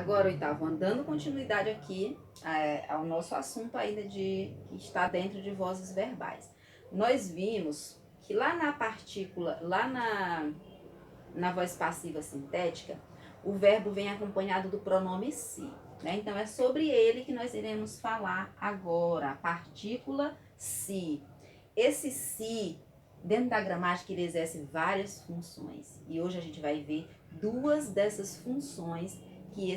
Agora, oitavo, dando continuidade aqui ao nosso assunto ainda que está dentro de vozes verbais. Nós vimos que lá na partícula, na voz passiva sintética, o verbo vem acompanhado do pronome se, né? Então, é sobre ele que nós iremos falar agora, a partícula se. Esse se, dentro da gramática, ele exerce várias funções. E hoje a gente vai ver duas dessas funções que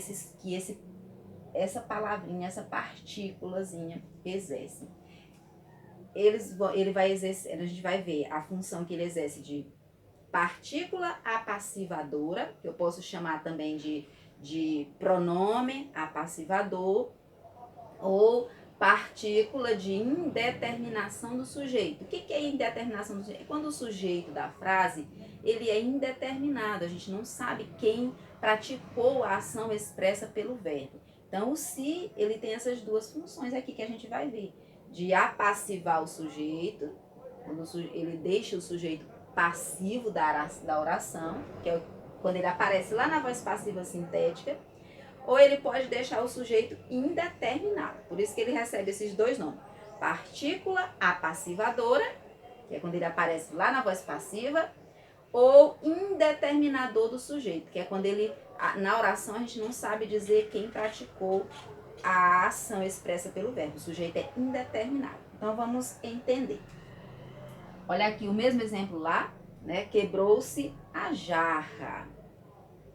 essa palavrinha, essa partículazinha exerce. Ele vai exercer, a gente vai ver a função que ele exerce de partícula apassivadora, que eu posso chamar também de pronome apassivador, ou partícula de indeterminação do sujeito. O que é indeterminação do sujeito? É quando o sujeito da frase ele é indeterminado, a gente não sabe quem praticou a ação expressa pelo verbo. Então, o se, ele tem essas duas funções aqui que a gente vai ver, de apassivar o sujeito, quando ele deixa o sujeito passivo da oração, que é quando ele aparece lá na voz passiva sintética, ou ele pode deixar o sujeito indeterminado. Por isso que ele recebe esses dois nomes. Partícula apassivadora, que é quando ele aparece lá na voz passiva, ou indeterminador do sujeito, que é quando ele, na oração, a gente não sabe dizer quem praticou a ação expressa pelo verbo. O sujeito é indeterminado. Então, vamos entender. Olha aqui o mesmo exemplo lá, né? Quebrou-se a jarra.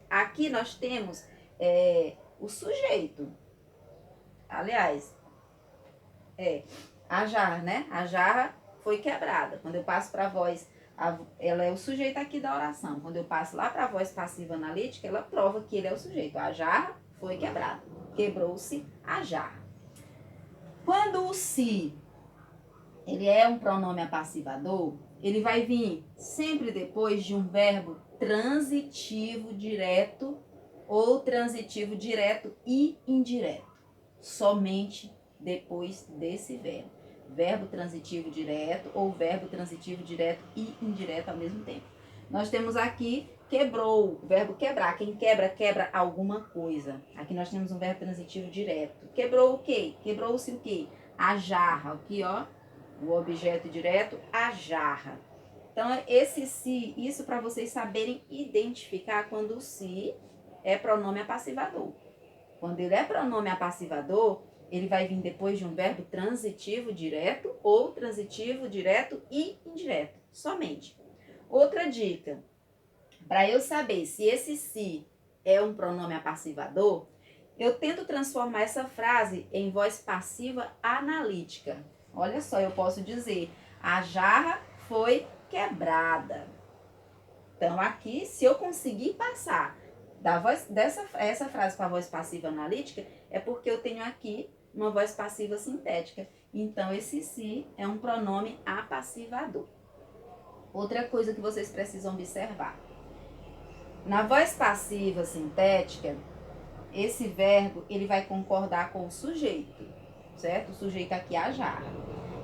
Aqui nós temos o sujeito. Aliás, a jarra, né? A jarra foi quebrada. Quando eu passo para a voz, ela é o sujeito aqui da oração. Quando eu passo lá para a voz passiva analítica, ela prova que ele é o sujeito. A jarra foi quebrada. Quebrou-se a jarra. Quando o se, ele é um pronome apassivador, ele vai vir sempre depois de um verbo transitivo direto ou transitivo direto e indireto. Somente depois desse verbo. Verbo transitivo direto ou verbo transitivo direto e indireto ao mesmo tempo. Nós temos aqui quebrou, o verbo quebrar. Quem quebra, quebra alguma coisa. Aqui nós temos um verbo transitivo direto. Quebrou o quê? Quebrou-se o quê? A jarra. Aqui, ó, o objeto direto, a jarra. Então, esse se, isso para vocês saberem identificar quando o se é pronome apassivador. Quando ele é pronome apassivador, ele vai vir depois de um verbo transitivo direto ou transitivo direto e indireto, somente. Outra dica, para eu saber se esse se é um pronome apassivador, eu tento transformar essa frase em voz passiva analítica. Olha só, eu posso dizer, a jarra foi quebrada. Então, aqui, se eu conseguir passar essa frase para a voz passiva analítica, é porque eu tenho aqui uma voz passiva sintética. Então, esse se é um pronome apassivador. Outra coisa que vocês precisam observar. Na voz passiva sintética, esse verbo ele vai concordar com o sujeito, certo? O sujeito aqui é a jarra.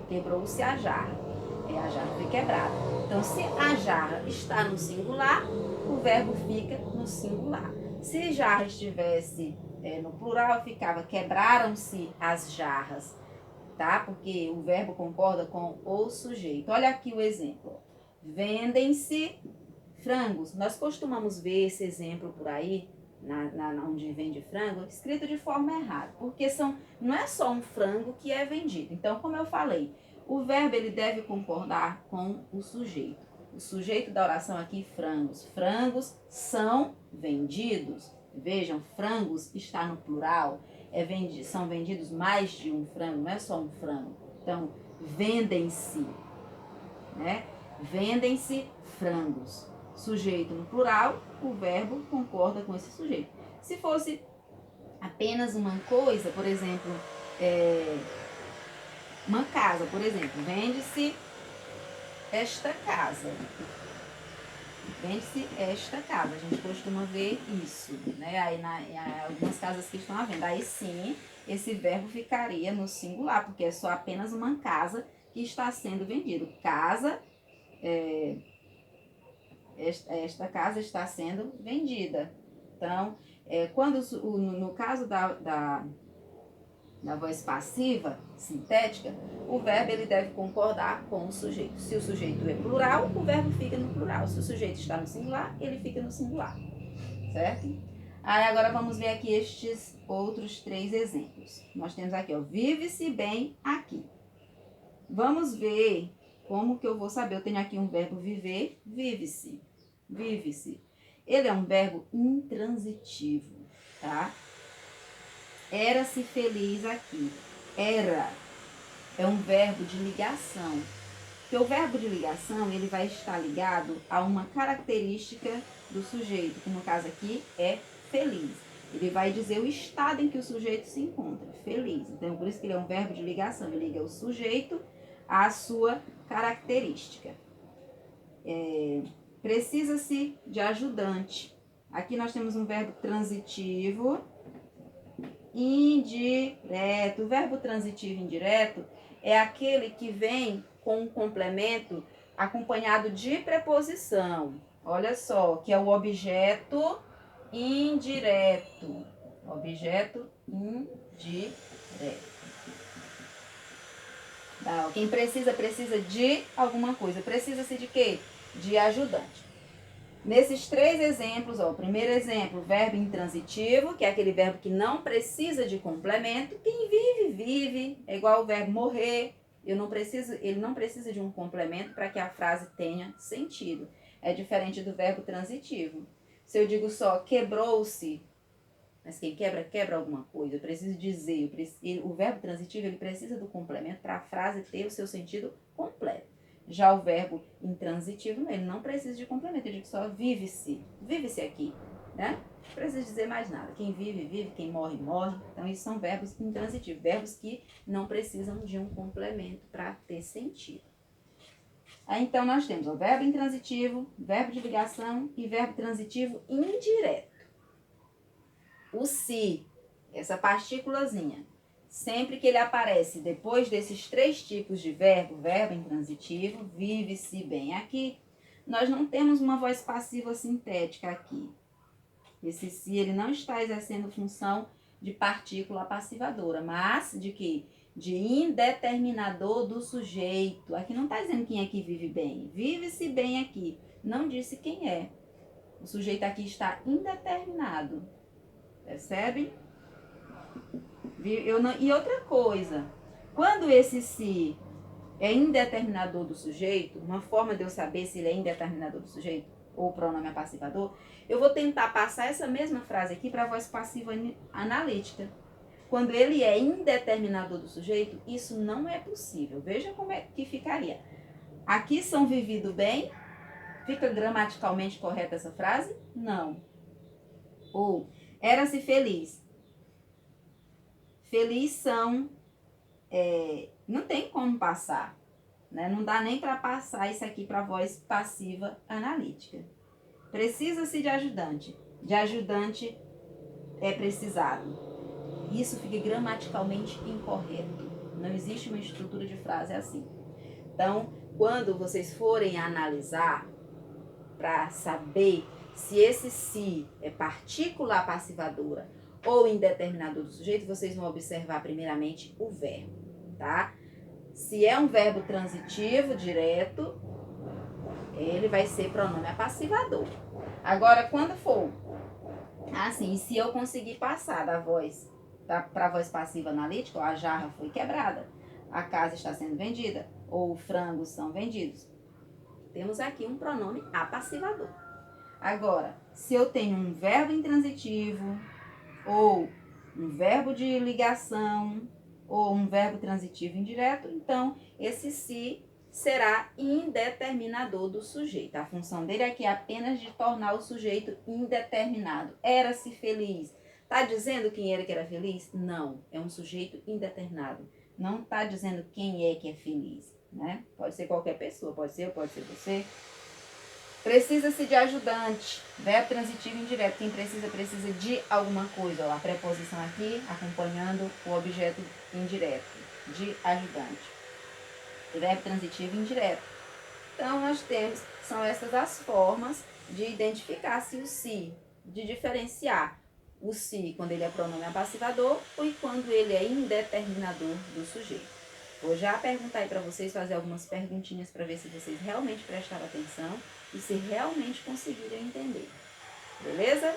Quebrou-se a jarra. A jarra foi quebrada. Então, se a jarra está no singular, o verbo fica no singular. Se jarra estivesse no plural, ficava quebraram-se as jarras, tá? Porque o verbo concorda com o sujeito. Olha aqui o exemplo. Vendem-se frangos. Nós costumamos ver esse exemplo por aí, onde vende frango, escrito de forma errada, porque não é só um frango que é vendido. Então, como eu falei, o verbo ele deve concordar com o sujeito. O sujeito da oração aqui, frangos. Frangos são vendidos. Vejam, frangos está no plural. São vendidos mais de um frango, não é só um frango. Então, vendem-se, né? Vendem-se frangos. Sujeito no plural, o verbo concorda com esse sujeito. Se fosse apenas uma coisa, por exemplo, uma casa, por exemplo, vende-se esta casa. Vende-se esta casa. A gente costuma ver isso, né? Aí em algumas casas que estão à venda. Aí sim, esse verbo ficaria no singular, porque é só apenas uma casa que está sendo vendida. Casa, esta casa está sendo vendida. Então, Quando no caso da voz passiva, sintética, o verbo ele deve concordar com o sujeito. Se o sujeito é plural, o verbo fica no plural. Se o sujeito está no singular, ele fica no singular. Certo? Aí agora vamos ver aqui estes outros 3 exemplos. Nós temos aqui, ó, vive-se bem aqui. Vamos ver como que eu vou saber. Eu tenho aqui um verbo viver, vive-se. Vive-se. Ele é um verbo intransitivo, tá? Era-se feliz aqui. Era é um verbo de ligação. Porque o verbo de ligação, ele vai estar ligado a uma característica do sujeito, que no caso aqui é feliz. Ele vai dizer o estado em que o sujeito se encontra, feliz. Então, por isso que ele é um verbo de ligação. Ele liga o sujeito à sua característica. Precisa-se de ajudante. Aqui nós temos um verbo transitivo indireto. O verbo transitivo indireto é aquele que vem com um complemento acompanhado de preposição. Olha só, que é o objeto indireto. Objeto indireto. Tá, quem precisa de alguma coisa. Precisa-se de quê? De ajudante. Nesses 3 exemplos, ó, o primeiro exemplo, verbo intransitivo, que é aquele verbo que não precisa de complemento. Quem vive, vive. É igual o verbo morrer. Ele não precisa de um complemento para que a frase tenha sentido. É diferente do verbo transitivo. Se eu digo só quebrou-se, mas quem quebra, quebra alguma coisa. Eu preciso dizer. O verbo transitivo ele precisa do complemento para a frase ter o seu sentido completo. Já o verbo intransitivo, ele não precisa de complemento. Eu digo só vive-se. Vive-se aqui, né? Não precisa dizer mais nada. Quem vive, vive. Quem morre, morre. Então, isso são verbos intransitivos. Verbos que não precisam de um complemento para ter sentido. Aí, então, nós temos o verbo intransitivo, verbo de ligação e verbo transitivo indireto. O se, essa partículazinha, sempre que ele aparece depois desses 3 tipos de verbo, verbo intransitivo, vive-se bem aqui, nós não temos uma voz passiva sintética aqui. Esse se, ele não está exercendo função de partícula passivadora, mas de quê? De indeterminador do sujeito. Aqui não está dizendo quem é que vive bem. Vive-se bem aqui. Não disse quem é. O sujeito aqui está indeterminado. Percebe? E outra coisa, quando esse se é indeterminador do sujeito, uma forma de eu saber se ele é indeterminador do sujeito ou pronome passivador, eu vou tentar passar essa mesma frase aqui para a voz passiva analítica. Quando ele é indeterminador do sujeito, isso não é possível. Veja como é que ficaria. Aqui são vivido bem. Fica gramaticalmente correta essa frase? Não. Ou era-se feliz. Feliz são, não tem como passar, né? Não dá nem para passar isso aqui para a voz passiva analítica. Precisa-se de ajudante. De ajudante é precisado. Isso fica gramaticalmente incorreto. Não existe uma estrutura de frase assim. Então, quando vocês forem analisar para saber se esse se é partícula passivadora ou indeterminador do sujeito, vocês vão observar primeiramente o verbo, tá? Se é um verbo transitivo, direto, ele vai ser pronome passivador. Agora, quando for assim, se eu conseguir passar da voz para a voz passiva analítica, ó, a jarra foi quebrada, a casa está sendo vendida, ou frangos são vendidos, temos aqui um pronome apassivador. Agora, se eu tenho um verbo intransitivo, ou um verbo de ligação, ou um verbo transitivo indireto, então esse se será indeterminador do sujeito. A função dele aqui é apenas de tornar o sujeito indeterminado. Era-se feliz. Está dizendo quem era que era feliz? Não, é um sujeito indeterminado. Não está dizendo quem é que é feliz, né? Pode ser qualquer pessoa, pode ser você. Precisa-se de ajudante, verbo transitivo indireto. Quem precisa de alguma coisa. Ó, a preposição aqui acompanhando o objeto indireto, de ajudante. Verbo transitivo indireto. Então, nós temos, são essas as formas de identificar se o se, de diferenciar o se quando ele é pronome apassivador e quando ele é indeterminador do sujeito. Vou já perguntar aí para vocês, fazer algumas perguntinhas para ver se vocês realmente prestaram atenção e se realmente conseguiram entender. Beleza?